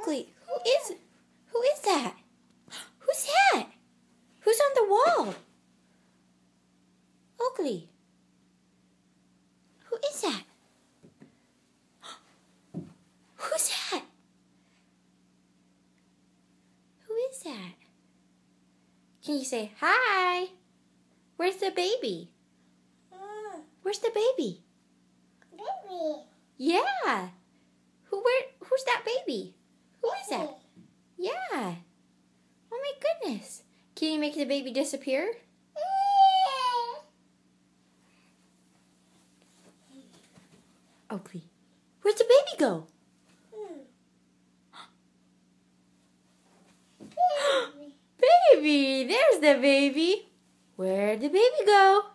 Oakley, who is that? Who's that? Who's on the wall? Oakley, who is that? Who's that? Who is that? Can you say hi? Where's the baby? Where's the baby? Baby. Yeah. Who's that baby? Who is that? Yeah. Oh my goodness. Can you make the baby disappear? Oakley, where'd the baby go? Baby, there's the baby. Where'd the baby go?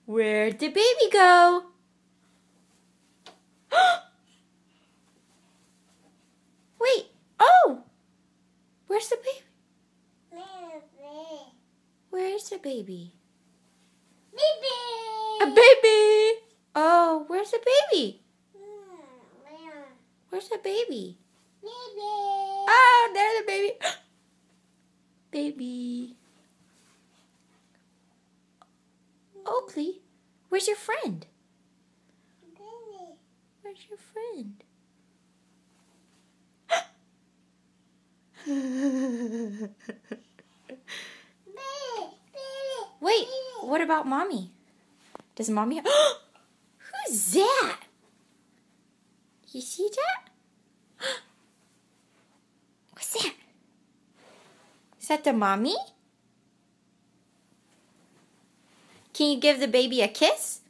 Where'd the baby go? Wait, oh! Where's the baby? Where's the baby? Baby. A baby! Oh, where's the baby? Where's the baby? Baby. Oh, there's the baby. Baby. Oakley, where's your friend? Baby. Where's your friend? Wait, what about Mommy? Does Mommy Who's that? You see that? What's that? Is that the mommy? Can you give the baby a kiss?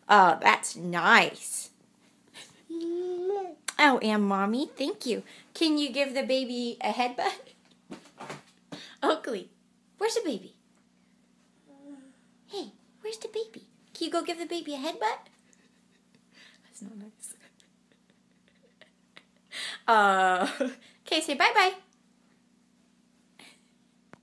Oh, that's nice. Oh, and Mommy, thank you. Can you give the baby a headbutt? Oakley, where's the baby? Hey, where's the baby? Can you go give the baby a headbutt? That's not nice. Okay, say bye-bye.